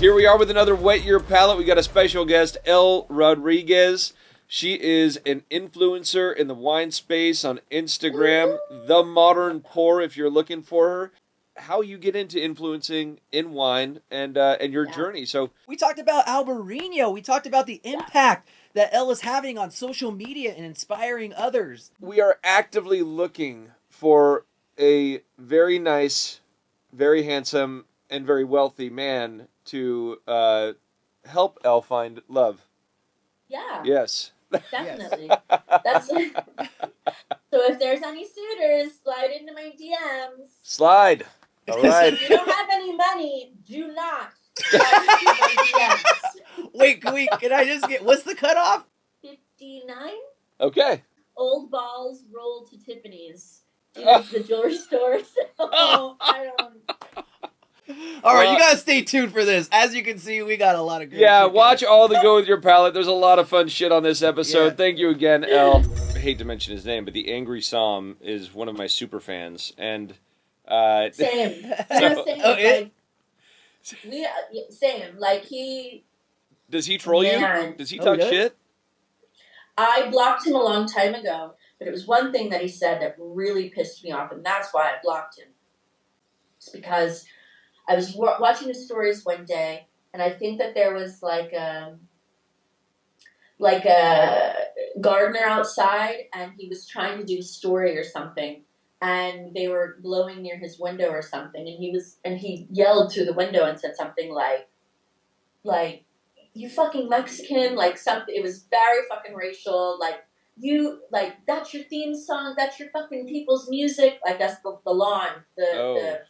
Here we are with another Wet Your Palate. We got a special guest, Elle Rodriguez. She is an influencer in the wine space on Instagram, The Modern Pour, if you're looking for her. How you get into influencing in wine and your journey. So we talked about Albarino. We talked about the impact that Elle is having on social media and inspiring others. We are actively looking for a very nice, very handsome, and very wealthy man to help Elle find love. Yeah. Yes. Definitely. That's so if there's any suitors, slide into my DMs. Slide. All right. If you don't have any money, do not slide into my DMs. Wait, can I just get, what's the cutoff? 59? Okay. Old balls roll to Tiffany's. The jewelry store. So I don't. All right, you gotta stay tuned for this. As you can see, we got a lot of good shit. Watch all the Go With Your Palate. There's a lot of fun shit on this episode. Yeah. Thank you again, Elle. I hate to mention his name, but the Angry Som is one of my super fans. And same. Same. Same. Like he. Does he troll you? Does he talk shit? I blocked him a long time ago, but it was one thing that he said that really pissed me off, and that's why I blocked him. It's because I was watching his stories one day, and I think that there was like a gardener outside, and he was trying to do a story or something, and they were blowing near his window or something, and he yelled through the window and said something like you fucking Mexican, like something. It was very fucking racial, like you, like that's your theme song, that's your fucking people's music, like that's the lawn, the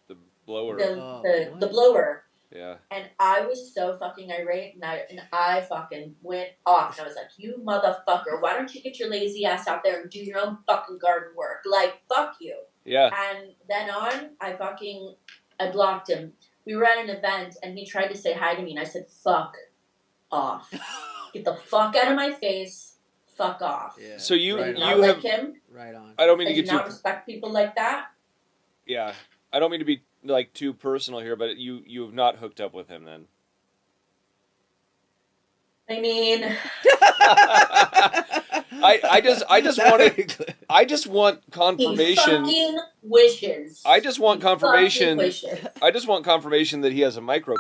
blower. The blower. Yeah. And I was so fucking irate, and I fucking went off. And I was like, you motherfucker, why don't you get your lazy ass out there and do your own fucking garden work? Like, fuck you. Yeah. And then on, I blocked him. We were at an event, and he tried to say hi to me, and I said, fuck off. Get the fuck out of my face. Fuck off. Yeah. So you have like him. Right on. I don't mean to get too. Not respect people like that. Yeah. I don't mean to be like too personal here, but you have not hooked up with him then. I mean, I just want confirmation. He fucking wishes. I just want confirmation. I just want confirmation that he has a micro.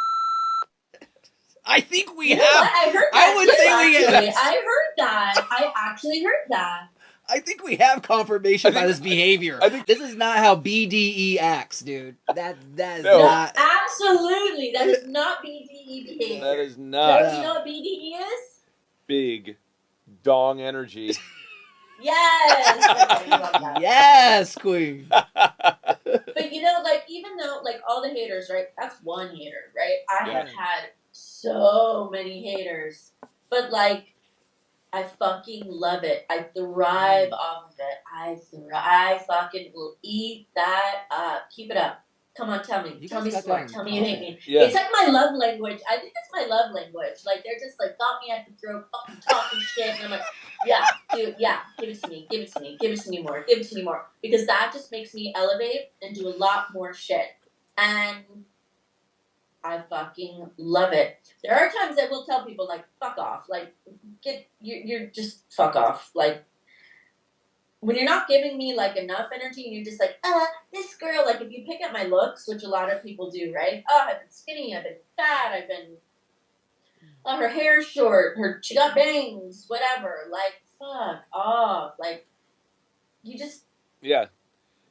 I think we have. I heard that. I would say we have. I heard that. I actually heard that. I think we have confirmation by this behavior. This is not how BDE acts, dude. That is not. Absolutely, that is not BDE behavior. That is not. Do you know what BDE is? Big dong energy. Yes. Yes, queen. But you know, like even though like all the haters, right? That's one hater, right? I have had so many haters, but like. I fucking love it. I thrive off of it. I fucking will eat that up. Keep it up. Come on, tell me. Tell me smart. Tell me you hate me. Yeah. It's like my love language. I think it's my love language. Like, they're just like, got me at the throat, fucking talking shit. And I'm like, yeah, dude, yeah, give it to me. Give it to me. Give it to me more. Give it to me more. Because that just makes me elevate and do a lot more shit. And I fucking love it. There are times I will tell people, like, fuck off. Like, you're just fuck off. Like, when you're not giving me, like, enough energy and you're just like, this girl, like, if you pick at my looks, which a lot of people do, right? Oh, I've been skinny, I've been fat, I've been, her hair's short, she got bangs, whatever. Like, fuck off. Like, you just... Yeah.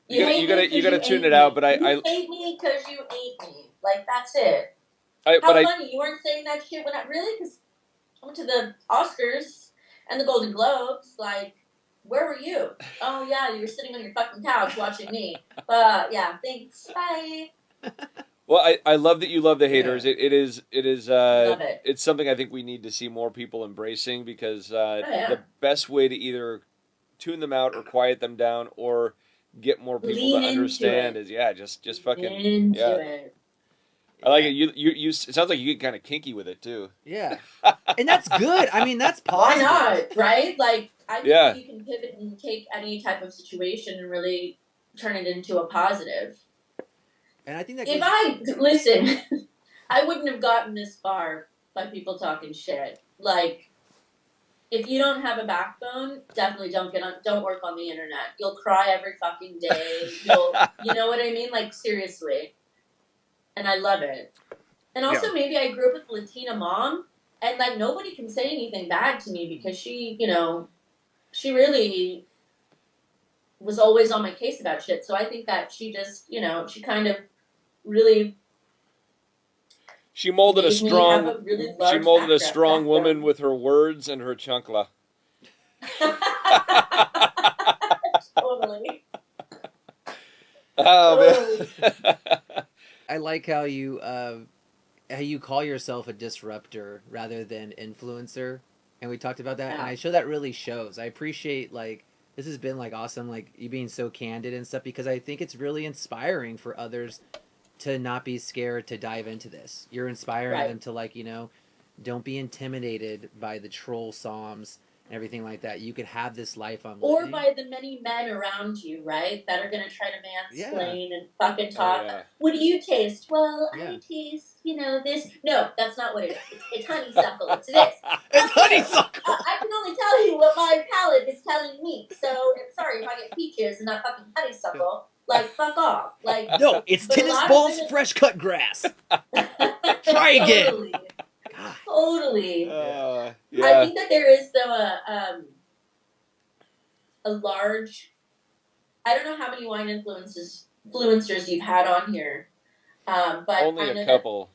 You gotta tune it out, but You hate me because you hate me. Like, that's it. How funny. You weren't saying that shit when really? Because I went to the Oscars and the Golden Globes. Like, where were you? Oh, yeah, you were sitting on your fucking couch watching me. Yeah, thanks. Bye. Well, I love that you love the haters. Yeah. It is love it. It's something I think we need to see more people embracing because the best way to either tune them out or quiet them down or get more people to understand is just fucking it. I like it. You it sounds like you get kind of kinky with it too. Yeah, and that's good. I mean, that's positive. Why not? Right? Like, I think you can pivot and take any type of situation and really turn it into a positive. And I think that listen, I wouldn't have gotten this far by people talking shit. Like, if you don't have a backbone, definitely don't work on the internet. You'll cry every fucking day. You know what I mean? Like, seriously. And I love it. And also, maybe I grew up with a Latina mom, and like nobody can say anything bad to me because she, she really was always on my case about shit. So I think that she just, she kind of really. She molded a strong. Really she molded a strong woman with her words and her chancla. Totally. Oh man. I like how you call yourself a disruptor rather than influencer, and we talked about that, and I show that really shows. I appreciate like this has been like awesome, like you being so candid and stuff, because I think it's really inspiring for others to not be scared to dive into this. You're inspiring them to like don't be intimidated by the troll psalms and everything like that. You could have this life on or by the many men around you, right? That are going to try to mansplain and fucking talk. What do you taste? Well, I taste, this. No, that's not what it is. It's honeysuckle. It's this. It's honeysuckle. I can only tell you what my palate is telling me. So I'm sorry if I get peaches and not fucking honeysuckle. Like, fuck off. Like, no, it's tennis balls, fresh cut grass. Try again. Totally. Totally. Yeah. I think that there is though a large. I don't know how many wine influencers you've had on here, but only a couple.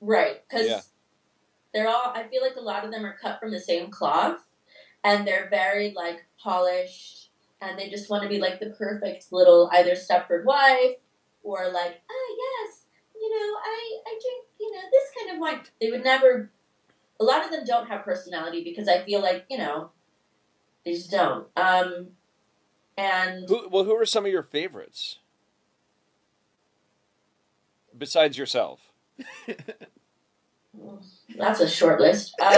Right, because they're all. I feel like a lot of them are cut from the same cloth, and they're very like polished, and they just want to be like the perfect little either Stepford wife or like, oh yes. I drink, this kind of wine. They would never, a lot of them don't have personality because I feel like, they just don't. And who are some of your favorites? Besides yourself? That's a short list. I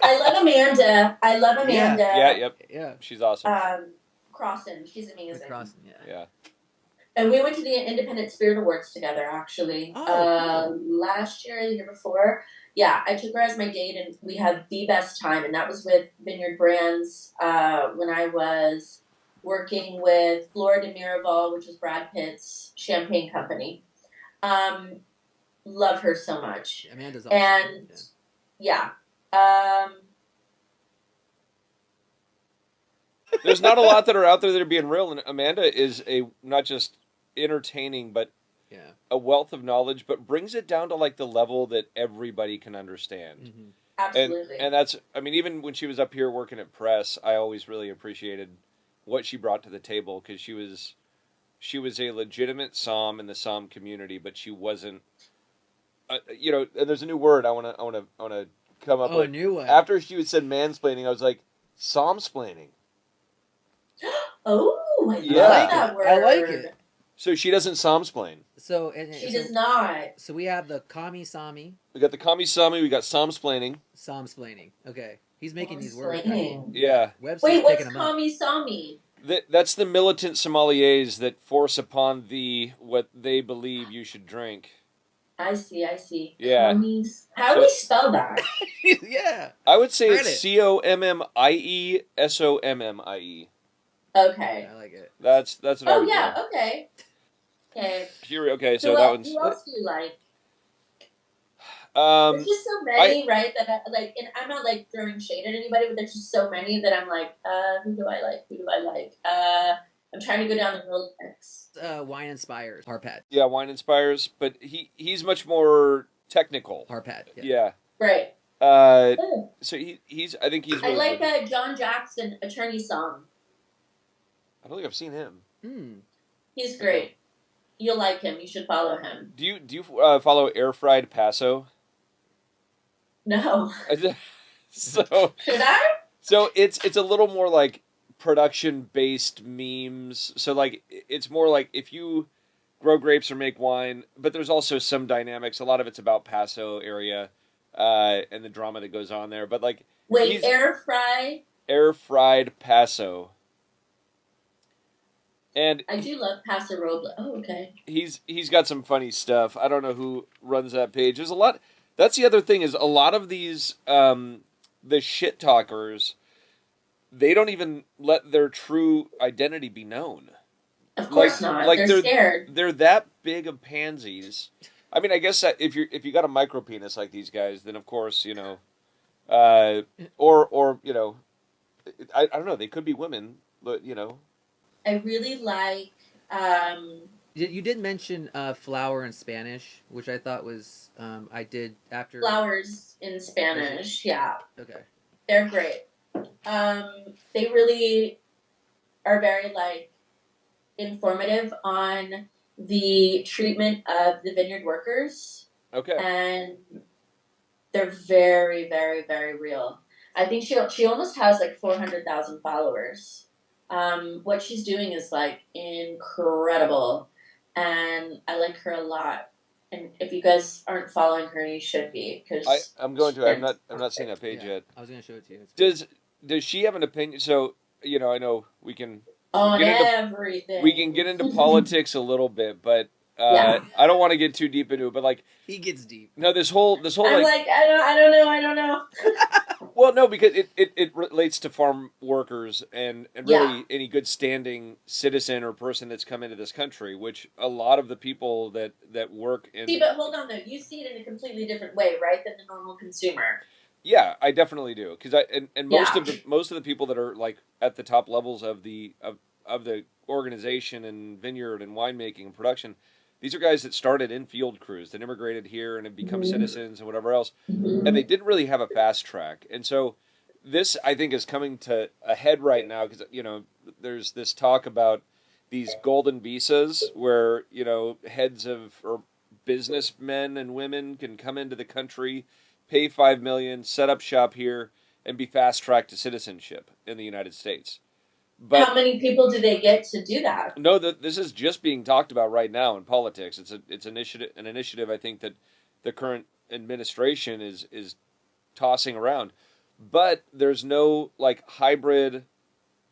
love Amanda. Yeah. She's awesome. Crossan. She's amazing. Crossan, yeah. And we went to the Independent Spirit Awards together, actually. Last year, the year before. Yeah, I took her as my date, and we had the best time. And that was with Vineyard Brands when I was working with Flora de Miraval, which was Brad Pitt's champagne company. Love her so much. Amanda's awesome. And, there's not a lot that are out there that are being real, and Amanda is not just entertaining, but a wealth of knowledge, but brings it down to like the level that everybody can understand. Mm-hmm. Absolutely. And that's, I mean, even when she was up here working at press, I always really appreciated what she brought to the table, because she was a legitimate som in the som community, but she wasn't. And there's a new word I want to come up with. A new one. After she said mansplaining, I was like, somsplaining. Oh, I like that word. I like it. So she doesn't somsplain. So she does not. So we have the kami-sami. We got the kami-sami. We got somsplaining. Somsplaining. Okay, he's making these words. Yeah. Webster's Wait, what's picking them up. kami-sami? That's the militant sommeliers that force upon thee what they believe you should drink. I see. Yeah. How do we spell that? Yeah. I would say it's COMMIE SOMMIE. Okay. I like it. That's what I would do. Okay. Okay, so that one's... Who else do you like? There's just so many, right? That and I'm not like throwing shade at anybody, but there's just so many that I'm like, who do I like? I'm trying to go down the road next. Wine Inspires. Harpad. Yeah, Wine Inspires, but he's much more technical. Harpad. Yeah. Right. So he's I think he's. I like John Jackson, Attorney Song. I don't think I've seen him. He's great. You'll like him. You should follow him. Do you follow Air Fried Paso? No. So should I? So it's a little more like production based memes. So like it's more like if you grow grapes or make wine, but there's also some dynamics. A lot of it's about Paso area and the drama that goes on there. But like Air Fried Paso. And I do love Paso Robles. Oh, okay. he's got some funny stuff. I don't know who runs that page. There's a lot. That's the other thing is a lot of these the shit talkers, they don't even let their true identity be known. Of course not. Like they're scared. They're that big of pansies. I mean, I guess that if you got a micro penis like these guys, then of course or I don't know. They could be women, but I really like. You did mention flower in Spanish, which I thought was I did after Flowers in Spanish. Yeah, Okay. they're great. They really are very informative on the treatment of the vineyard workers. Okay. And they're very, very, very real. I think she almost has 400,000 followers. What she's doing is incredible, and I like her a lot. And if you guys aren't following her, you should be, because I'm going to. I'm not seeing that page yet. I was going to show it to you. Does she have an opinion? So I know we can on everything. We can get into politics a little bit, but yeah. I don't want to get too deep into it. But he gets deep. No, this whole I'm I don't know. Well, no, because it relates to farm workers and really any good standing citizen or person that's come into this country, which a lot of the people that work in. See, but hold on though, you see it in a completely different way, right, than the normal consumer. Yeah, I definitely do, because most of the people that are at the top levels of the organization and vineyard and winemaking and production, these are guys that started in field crews that immigrated here and have become citizens and whatever else, and they didn't really have a fast track. And so this, I think, is coming to a head right now because there's this talk about these golden visas where heads of or businessmen and women can come into the country, pay $5 million, set up shop here, and be fast tracked to citizenship in the United States. But how many people do they get to do that? No, this is just being talked about right now in politics. It's an initiative I think that the current administration is tossing around, but there's no hybrid.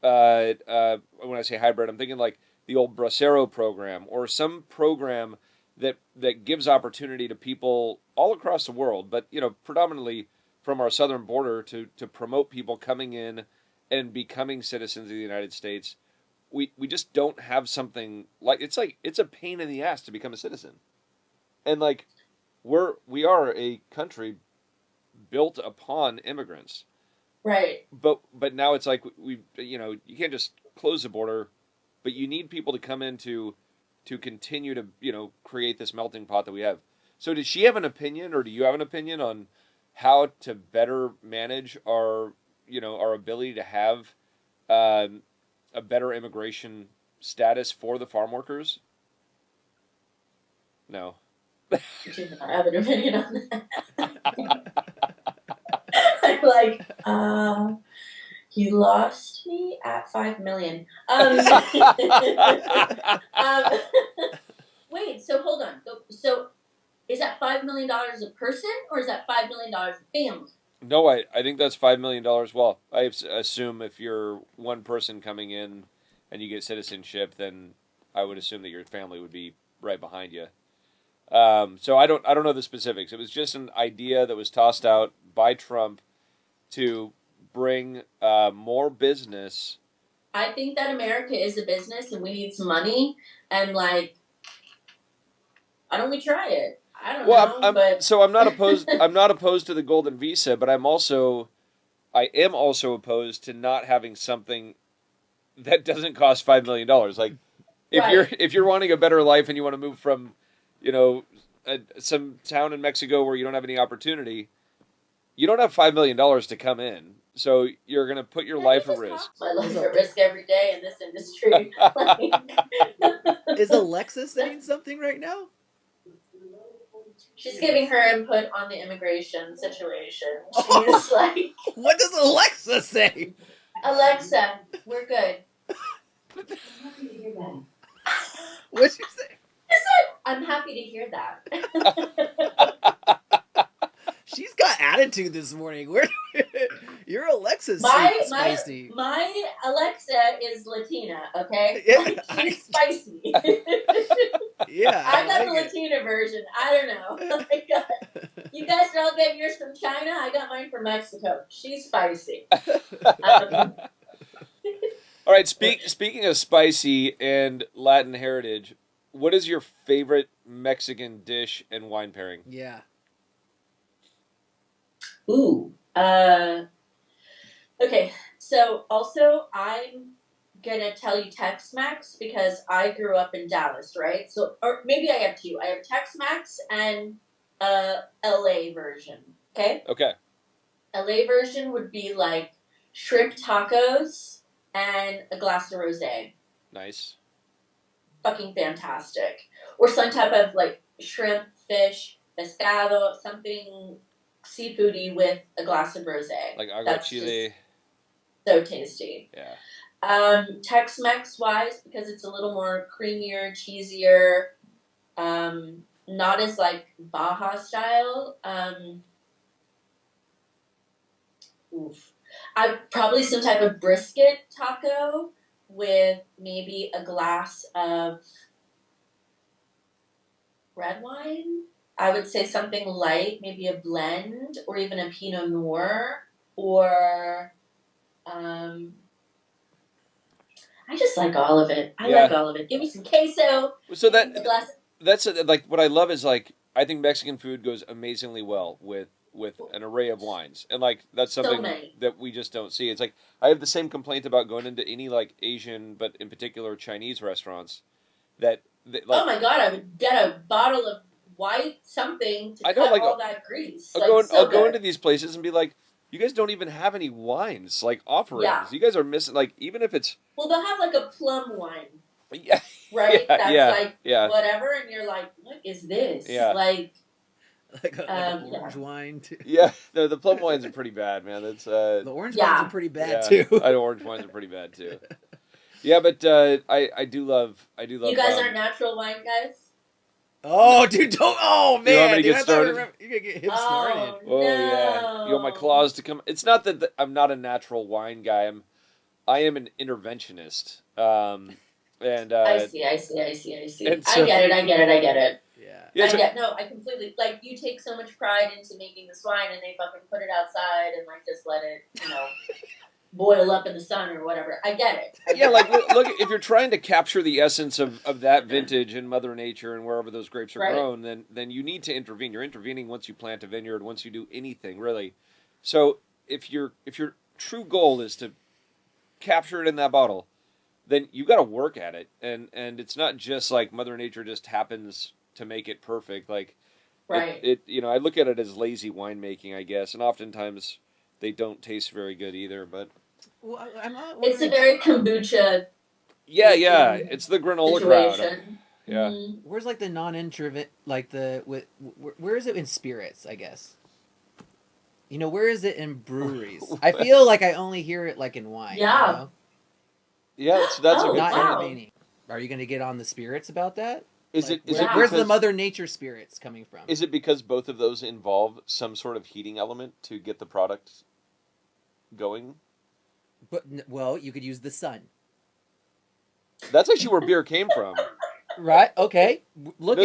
When I say hybrid, I'm thinking the old Bracero program or some program that gives opportunity to people all across the world, but predominantly from our southern border to promote people coming in and becoming citizens of the United States. We just don't have something it's a pain in the ass to become a citizen. And we are a country built upon immigrants. Right. But now it's you can't just close the border, but you need people to come in to continue to create this melting pot that we have. So does she have an opinion, or do you have an opinion on how to better manage our ability to have a better immigration status for the farm workers? No. I do not have an opinion on that. I'm you lost me at $5 million. Wait, so hold on. So is that $5 million a person, or is that $5 million a family? No, I think that's $5 million. Well, I assume if you're one person coming in and you get citizenship, then I would assume that your family would be right behind you. So I don't know the specifics. It was just an idea that was tossed out by Trump to bring more business. I think that America is a business and we need some money, and why don't we try it? I don't know. But so I'm not opposed. I'm not opposed to the golden visa, but I am also opposed to not having something that doesn't cost $5 million. If you're wanting a better life and you want to move from, some town in Mexico where you don't have any opportunity, you don't have $5 million to come in. So you're going to put your life at risk. My life at risk every day in this industry. Is Alexa saying something right now? She's giving her input on the immigration situation. She's what does Alexa say? Alexa, we're good. What'd you say? I'm happy to hear that. She's got attitude this morning. Your Alexa's My spicy. my Alexa is Latina, okay? Yeah, Like, she's spicy. Yeah, I got like the it. Latina version. I don't know. You guys are all getting yours from China. I got mine from Mexico. She's spicy. All right, speaking of spicy and Latin heritage, what is your favorite Mexican dish and wine pairing? Yeah. Ooh. Okay. So also, I'm gonna tell you Tex-Mex because I grew up in Dallas, right? So, or maybe I have two. I have Tex-Mex and LA version. Okay. Okay. LA version would be like shrimp tacos and a glass of rosé. Nice. Fucking fantastic. Or some type of like shrimp, fish, pescado, something seafoody with a glass of rosé. Like agua That's chile. just so tasty. Yeah. Tex-Mex wise, because it's a little more creamier, cheesier, not as like Baja style. Oof. I probably some type of brisket taco with maybe a glass of red wine. I would say something light, maybe a blend or even a Pinot Noir or I just like all of it. I like all of it. Give me some queso. So a glass. that's like what I love is like I think Mexican food goes amazingly well with an array of wines, and like that's something that we just don't see. It's like I have the same complaint about going into any like Asian, but in particular Chinese restaurants. Like, oh my god! I would get a bottle of white something to cut like, all that grease. I'll go into these places and be like, you guys don't even have any wines like offerings. Yeah. You guys are missing like even if it's well, they'll have like a plum wine. Yeah. Right. Yeah, That's like yeah. whatever, and you're like, what is this? Yeah. Like an orange wine too. Yeah, the plum wines are pretty bad, man. That's the orange wines are pretty bad too. I know orange wines are pretty bad too. Yeah, but I do love. You guys aren't natural wine guys. Oh, dude, don't! Oh man, you want me to get started? You're gonna get him started. Oh yeah, you want my claws to come? It's not that I'm not a natural wine guy. I am an interventionist. And I see. I see. So, I get it. Yeah. No, I completely like. You take so much pride into making this wine, and they fucking put it outside and like just let it, boil up in the sun or whatever. I get it. Like look, if you're trying to capture the essence of that vintage in Mother Nature and wherever those grapes are grown, then you need to intervene. You're intervening once you plant a vineyard, once you do anything really. So if your true goal is to capture it in that bottle, then you got to work at it, and it's not just like Mother Nature just happens to make it perfect. Like, it I look at it as lazy winemaking, I guess, and oftentimes they don't taste very good either. But well, it's a very kombucha. Yeah, it's the granola situation. crowd. Yeah. Mm-hmm. Where's like the non-introvert, like where is it in spirits? I guess. Where is it in breweries? I feel like I only hear it like in wine. Yeah. Yeah, that's a good not point. intervening. Are you going to get on the spirits about that? Where's the Mother Nature spirits coming from? Is it because both of those involve some sort of heating element to get the product going? But you could use the sun. That's actually where beer came from. Right? Okay. Look.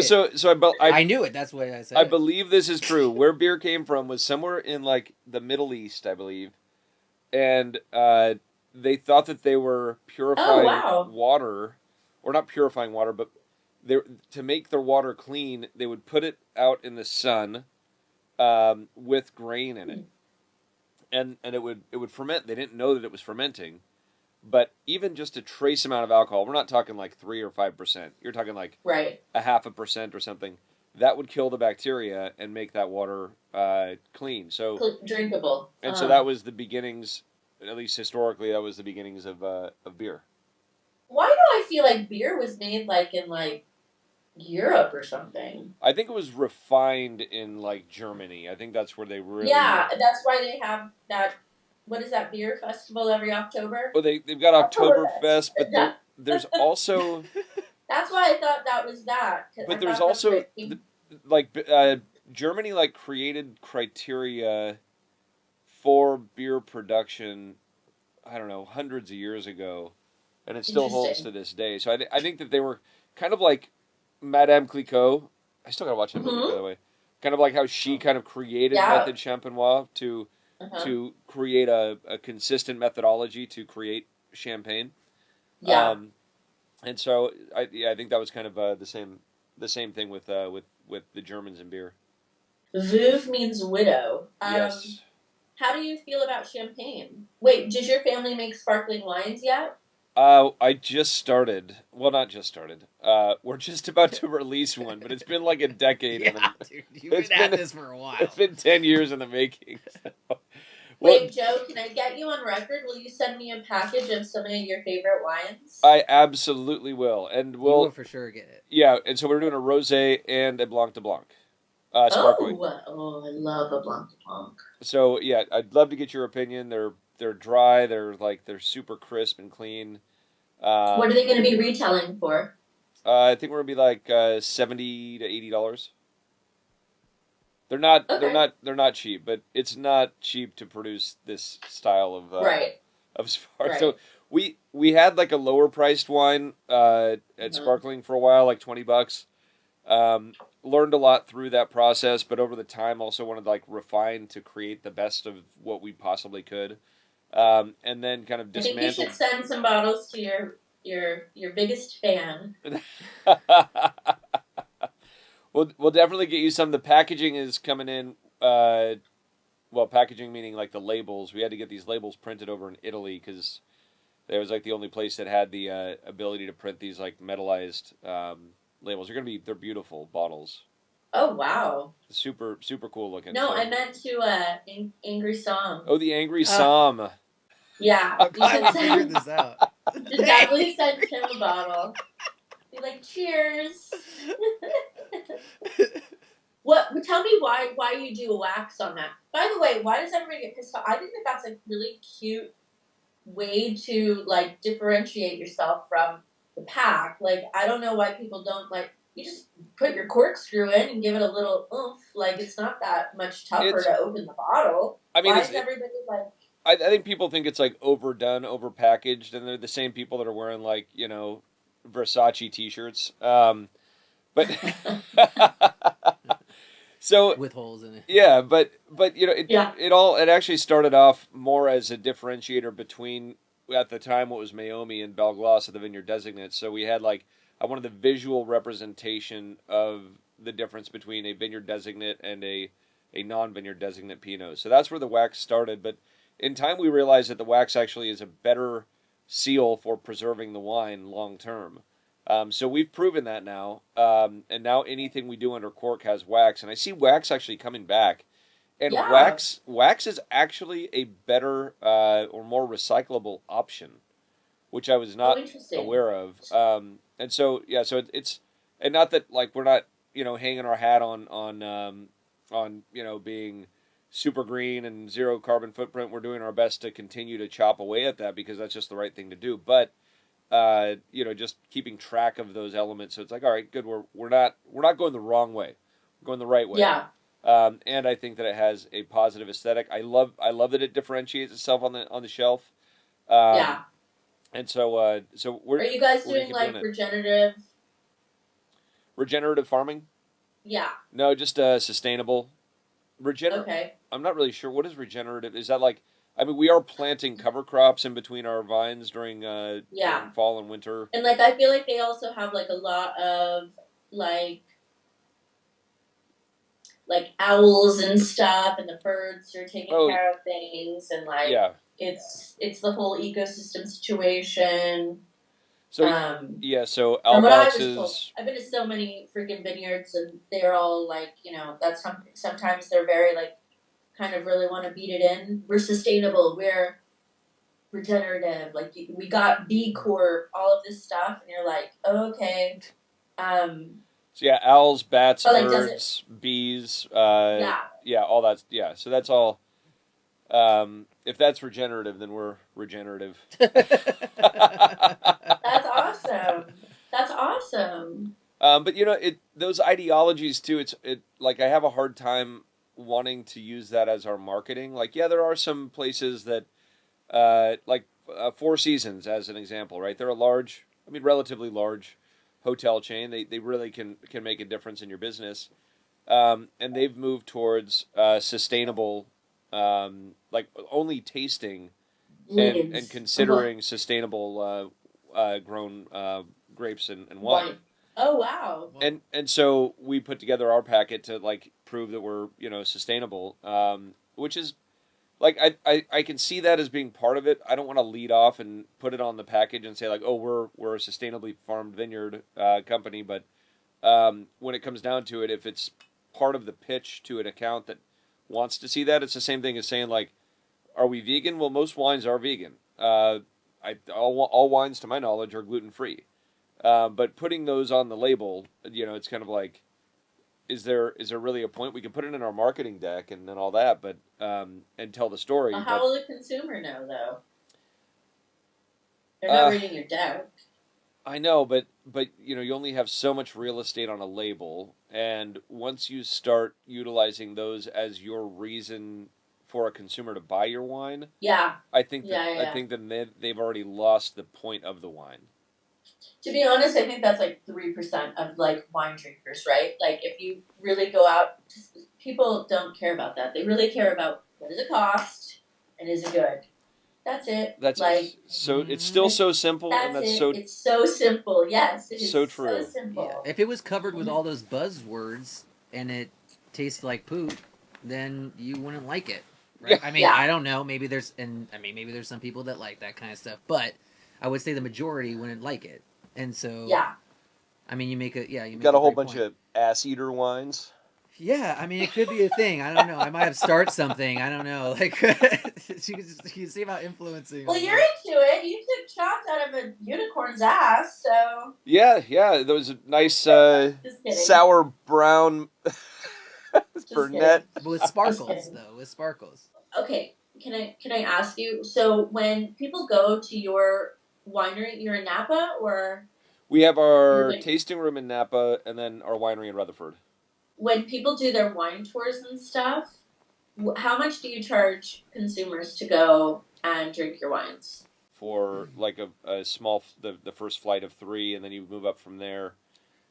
I knew it. That's what I said. I believe this is true. Where beer came from was somewhere in like the Middle East, I believe, and they thought that they were purifying water, or not purifying water, but to make their water clean, they would put it out in the sun with grain in it, and it would ferment. They didn't know that it was fermenting, but even just a trace amount of alcohol, we're not talking like 3 or 5%. You're talking like a 0.5% or something. That would kill the bacteria and make that water clean, so drinkable. And so that was the beginnings. At least historically, that was the beginnings of beer. Why do I feel like beer was made like in like Europe or something? I think it was refined in like Germany. I think that's where they really. Yeah, that's why they have that. What is that beer festival every October? Well, they've got Oktoberfest, but there's also. That's why I thought that was that. But there's also Germany like created criteria for beer production, I don't know, hundreds of years ago, and it still holds to this day. So I think that they were kind of like Madame Clicquot. I still gotta watch that movie, by the way. Kind of like how she kind of created Method Champenois to create a consistent methodology to create champagne. Yeah. And so I think that was kind of the same thing with the Germans in beer. Veuve means widow. Yes. How do you feel about champagne? Wait, does your family make sparkling wines yet? I just started. Well, not just started. We're just about to release one, but it's been like a decade. Dude, you've been at this for a while. It's been 10 years in the making. So. Wait, Joe, can I get you on record? Will you send me a package of some of your favorite wines? I absolutely will, and you will for sure get it. Yeah, and so we're doing a rosé and a Blanc de Blanc. Sparkling. Oh, I love a Blanc de Blanc. So yeah, I'd love to get your opinion. They're dry. They're super crisp and clean. What are they going to be retailing for? I think we're gonna be like $70 to $80. They're not cheap, but it's not cheap to produce this style of of sparkling. So we had like a lower priced wine at sparkling for a while, like $20. Learned a lot through that process, but over the time also wanted to like refine to create the best of what we possibly could. And then kind of dismantled. I think you should send some bottles to your biggest fan. We'll definitely get you some. The packaging is coming in. Well, packaging meaning like the labels. We had to get these labels printed over in Italy because it was like the only place that had the ability to print these like metallized labels. They're beautiful bottles. Oh wow! Super cool looking. No, I meant to Angry Somm. Oh, the Angry Somm. Yeah, I'm glad we figured this out. Definitely send him a bottle. Be like, cheers. What? Tell me why you do a wax on that. By the way, why does everybody get pissed off? I think that's a really cute way to like differentiate yourself from the pack. Like, I don't know why people don't like. You just put your corkscrew in and give it a little oomph. Like, it's not that much tougher to open the bottle. I mean, why is everybody like? I think people think it's like overdone, overpackaged, and they're the same people that are wearing like Versace t-shirts. But so with holes in it. Yeah, but it actually started off more as a differentiator between at the time what was Meiomi and Belglas of the Vineyard Designates. So we had like I wanted the visual representation of the difference between a Vineyard Designate and a non-Vineyard Designate Pinot. So that's where the wax started, but in time we realized that the wax actually is a better seal for preserving the wine long term. So we've proven that now, and now anything we do under cork has wax, and I see wax actually coming back. And wax is actually a better or more recyclable option, which I was not aware of. And so it's and not that like we're not hanging our hat on being super green and zero carbon footprint. We're doing our best to continue to chop away at that because that's just the right thing to do. But just keeping track of those elements. So it's like, all right, good. We're not going the wrong way. We're going the right way. Yeah. And I think that it has a positive aesthetic. I love that it differentiates itself on the shelf. Yeah. And so we're. Are you guys doing like regenerative farming? Yeah. No, just sustainable. Okay. I'm not really sure. What is regenerative? Is that like? I mean, we are planting cover crops in between our vines during fall and winter. And like, I feel like they also have like a lot of like owls and stuff, and the birds are taking care of things, and like it's the whole ecosystem situation. So so alboxes. I've been to so many freaking vineyards, and they're all like, that's sometimes they're very like, kind of really want to beat it in. We're sustainable. We're regenerative. Like we got B Corp, all of this stuff, and you're like, okay. So owls, bats, birds, bees. All that. Yeah, so that's all. If that's regenerative, then we're regenerative. That's awesome. That's awesome. But those ideologies too. It like I have a hard time wanting to use that as our marketing. Like, yeah, there are some places that, Four Seasons as an example, right? They're a large, relatively large hotel chain. They really can make a difference in your business. And they've moved towards sustainable, only tasting and considering sustainable grown grapes and wine. Oh wow! And so we put together our packet to prove that we're sustainable, which is I can see that as being part of it. I don't want to lead off and put it on the package and say oh we're a sustainably farmed vineyard company, but when it comes down to it, if it's part of the pitch to an account that wants to see that, it's the same thing as saying are we vegan? Well, most wines are vegan. All wines, to my knowledge, are gluten free. But putting those on the label, it's kind of is there really a point? We can put it in our marketing deck and all that, but and tell the story. How will the consumer know, though? They're not reading your deck. I know, but you only have so much real estate on a label, and once you start utilizing those as your reason for a consumer to buy your wine, I think that they've already lost the point of the wine. To be honest, I think that's 3% of wine drinkers, right? If you really go out, people don't care about that. They really care about what does it cost and is it good. That's it. That's so. It's still so simple, and that's so. It's so simple. Yes, it is so true. So simple. Yeah. If it was covered with all those buzzwords and it tasted like poop, then you wouldn't like it. Right? Yeah. I don't know. Maybe there's some people that like that kind of stuff, but I would say the majority wouldn't like it. And so, you make got a whole bunch of ass eater wines. Yeah, it could be a thing. I don't know. I might have started something. I don't know. You can see about influencing. Well, you're into it. You took shots out of a unicorn's ass, so. Yeah. There was a nice sour brown brunette. With sparkles, though. With sparkles. Okay, can I ask you? So when people go to your winery, you're in Napa, or? We have our tasting room in Napa, and then our winery in Rutherford. When people do their wine tours and stuff, how much do you charge consumers to go and drink your wines? For a small, the first flight of 3, and then you move up from there.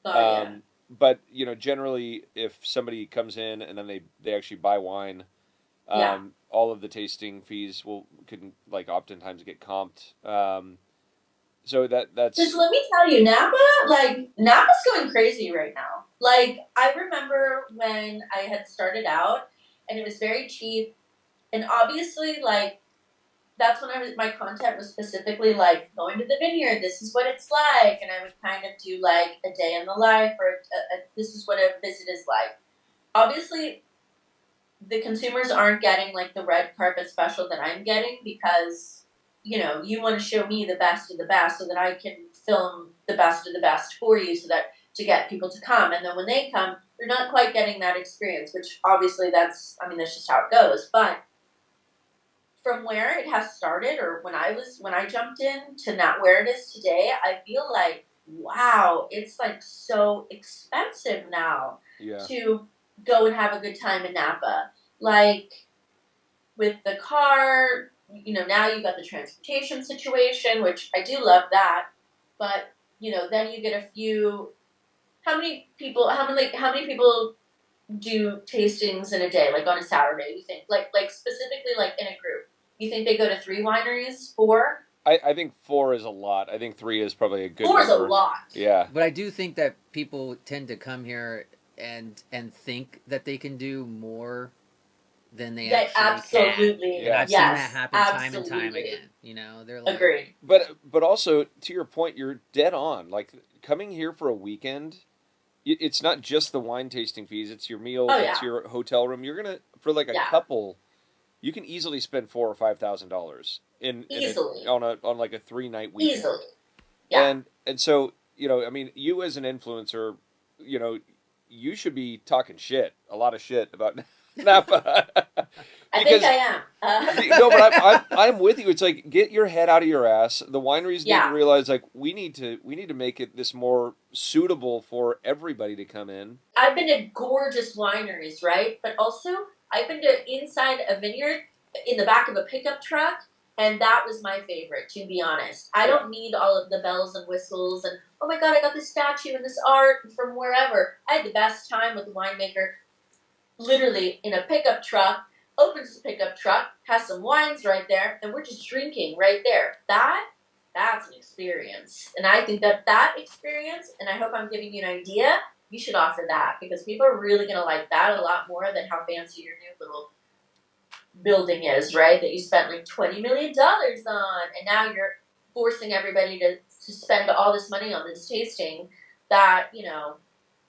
But generally, if somebody comes in and then they actually buy wine, all of the tasting fees can oftentimes get comped. So that's. Just let me tell you, Napa's going crazy right now. I remember when I had started out, and it was very cheap, and obviously, that's when my content was specifically going to the vineyard. This is what it's like, and I would kind of do a day in the life, or this is what a visit is like. Obviously, the consumers aren't getting the red carpet special that I'm getting because. You want to show me the best of the best so that I can film the best of the best for you to get people to come. And then when they come, they're not quite getting that experience, which obviously that's just how it goes. But from where it has started, or when I jumped in to not where it is today, I feel wow, it's so expensive now to go and have a good time in Napa. With the car, now you've got the transportation situation, which I do love that. But, then you get a few. How many people do tastings in a day? On a Saturday, you think? Specifically, in a group. You think they go to 3 wineries? 4? I think 4 is a lot. I think 3 is probably a good 4 number. Is a lot. Yeah. But I do think that people tend to come here and think that they can do more than they actually absolutely can. And I've seen that happen time and time again. They're agreed. But also, to your point, you're dead on. Coming here for a weekend, it's not just the wine tasting fees. It's your meal. It's your hotel room. You're gonna for a couple. You can easily spend $4,000 or $5,000 on a 3-night weekend. Easily. Yeah. And so you as an influencer, you should be talking a lot of shit about Napa. I think I am. No, but I'm with you. It's get your head out of your ass. The wineries need to realize we need to make it this more suitable for everybody to come in. I've been to gorgeous wineries, right? But also I've been to inside a vineyard in the back of a pickup truck, and that was my favorite, to be honest. I don't need all of the bells and whistles and, oh my God, I got this statue and this art from wherever. I had the best time with the winemaker, literally in a pickup truck, opens the pickup truck, has some wines right there, and we're just drinking right there. That's an experience. And I think that experience, and I hope I'm giving you an idea, you should offer that, because people are really going to like that a lot more than how fancy your new little building is, right? That you spent like $20 million on, and now you're forcing everybody to spend all this money on this tasting that, you know,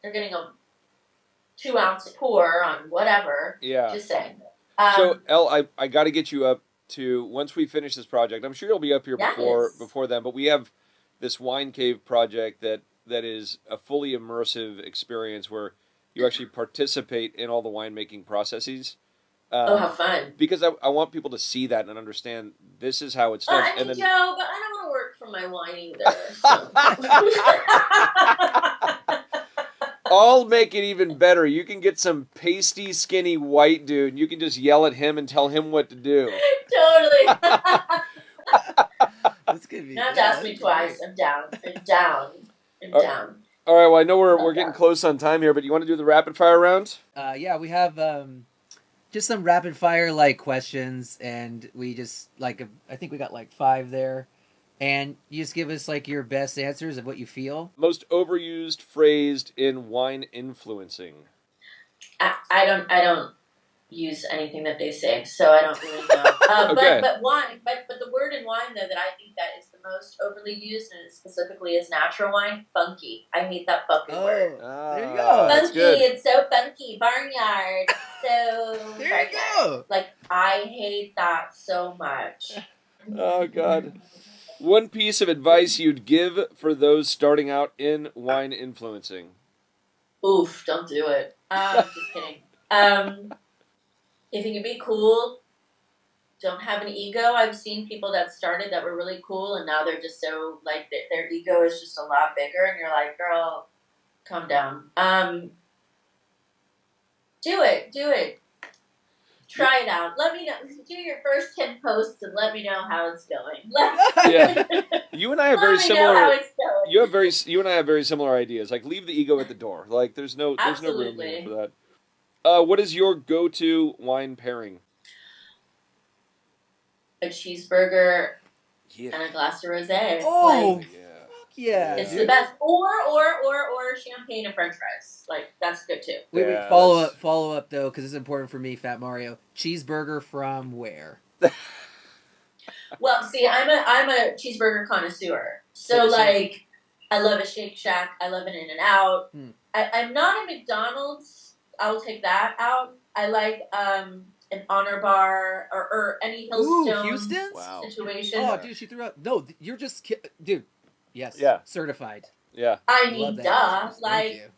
they're getting a 2-ounce pour on whatever. Yeah. Just saying. So, Elle, I got to get you up to, once we finish this project, I'm sure you'll be up here before then, but we have this wine cave project that is a fully immersive experience where you actually participate in all the winemaking processes. How fun. Because I want people to see that and understand this is how it's done. I mean, and then, Joe, but I don't want to work for my wine either. So. I'll make it even better. You can get some pasty, skinny white dude. You can just yell at him and tell him what to do. Totally. That's gonna be. Not have to ask me twice. I'm down. I'm down. All right. Well, I know we're getting close on time here, but you want to do the rapid fire round? Yeah, we have just some rapid fire like questions, and we just like I think we got like 5 there. And you just give us like your best answers of what you feel. Most overused phrase in wine influencing. I don't use anything that they say, so I don't really know. Okay. But wine, but the word in wine though that I think that is the most overly used, and it specifically is natural wine, funky. I hate that fucking word. There you go. Funky, it's so funky. Barnyard, so there you go. Like I hate that so much. Oh God. One piece of advice you'd give for those starting out in wine influencing. Oof, don't do it. Just kidding. If you can be cool, don't have an ego. I've seen people that started that were really cool, and now they're just so, like, their ego is just a lot bigger, and you're like, girl, calm down. Do it. Try it out. Let me know. Do your first 10 posts and let me know how it's going. Yeah. You and I have very similar. Know how it's going. You and I have very similar ideas. Like, leave the ego at the door. Like, there's no room here for that. What is your go-to wine pairing? A cheeseburger and a glass of rosé. Oh, like, yeah. It's the best. Or champagne and French fries. Like, that's good too. Wait, follow up though, because it's important for me, Fat Mario. Cheeseburger from where? Well, see, I'm a cheeseburger connoisseur. So like, I love a Shake Shack. I love an In-N-Out. I'm not a McDonald's. I'll take that out. I like an Honor Bar or any Hillstone situation. Oh, dude, she threw out. No, you're just dude. Yes. Yeah. Certified. Yeah. I mean, duh. Like,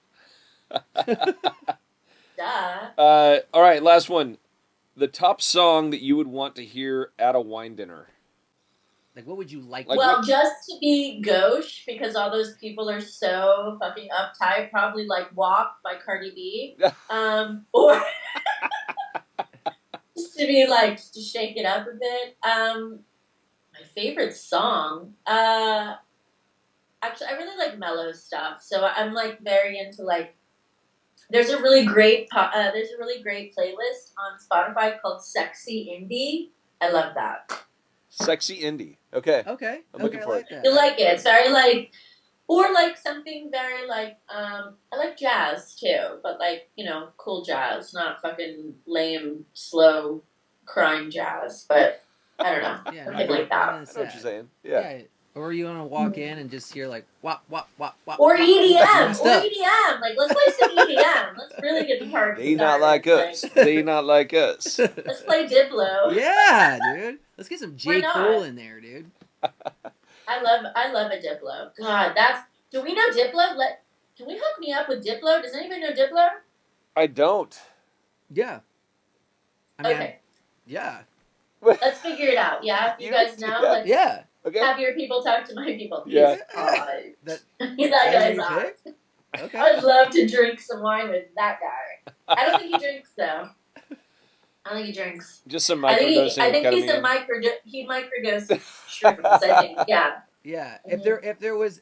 duh. All right, last one. The top song that you would want to hear at a wine dinner. Like, what would you like? Well, just to be gauche, because all those people are so fucking uptight, probably like "WAP" by Cardi B, or just to be like to shake it up a bit. My favorite song. Actually, I really like mellow stuff, so I'm like very into like. There's a really great playlist on Spotify called "Sexy Indie." I love that. Sexy indie. Okay. I'm looking for it. You like it? It's very like, or like something very like. I like jazz too, but like cool jazz, not fucking lame, slow, crying jazz. But I don't know, something like that. I know what you're saying. Yeah. Or you want to walk in and just hear like wop wop wop wop. Or EDM. Like let's play some EDM. Let's really get the party. They not like us. They not like us. Let's play Diplo. Yeah, dude. Let's get some J. Cole in there, dude. I love a Diplo. God, do we know Diplo? Can we hook me up with Diplo? Does anybody know Diplo? I don't. Yeah. Okay. Yeah. Let's figure it out. Yeah, you guys know. Yeah. Okay. Have your people talk to my people. Yeah. That guy's awesome. Okay. I'd love to drink some wine with that guy. I don't think he drinks though. I don't think he drinks. Just some I microdosing. think he's a he microdoses shrooms. I think, yeah. Yeah, Mhm.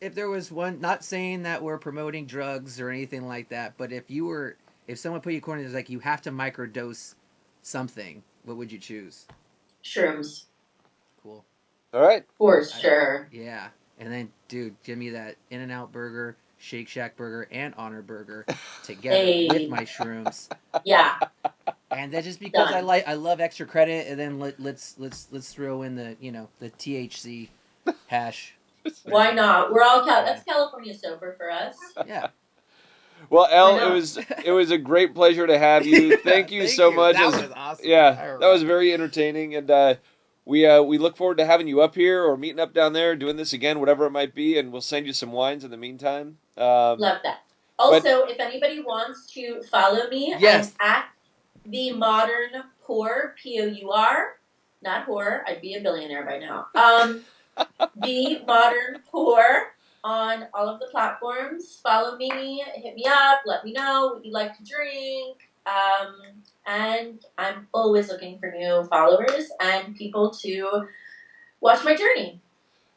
if there was one, not saying that we're promoting drugs or anything like that, but if someone put you in a corner, it's like you have to microdose something, what would you choose? Shrooms. Cool. All right. For sure. Yeah, and then dude, give me that In-N-Out burger, Shake Shack burger, and Honor burger together Hey. with my shrooms. Yeah. And then just because Done. I love extra credit, and then let's throw in the the THC hash. Why not? We're all that's California sober for us. Yeah. Well, Why Elle, not? it was a great pleasure to have you. Thank you so much. That As- was awesome. Yeah, that was very entertaining, and we look forward to having you up here or meeting up down there, doing this again, whatever it might be, and we'll send you some wines in the meantime. Love that. Also, if anybody wants to follow me, Yes. I'm at the Modern Pour, POUR, not whore. I'd be a billionaire by now. The Modern Pour on all of the platforms. Follow me, hit me up, let me know what you like to drink. And I'm always looking for new followers and people to watch my journey.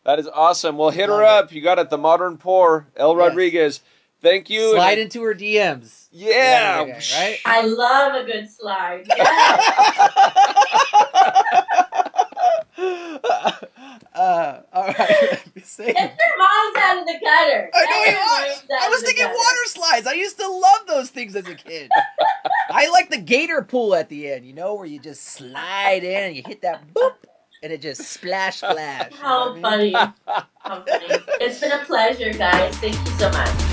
That is awesome. Well, hit her Love up. You got it. The Modern Pour, Elle Yes. Rodriguez. Thank you. Slide into her DMs. Yeah. Right? I love a good slide. Yes. All right. Get your minds out of the gutter. I know Get you your are. minds out I of was the thinking gutter. water slides. I used to love those things as a kid. I like the gator pool at the end, where you just slide in and you hit that boop and it just splash. How funny. How funny. It's been a pleasure, guys. Thank you so much.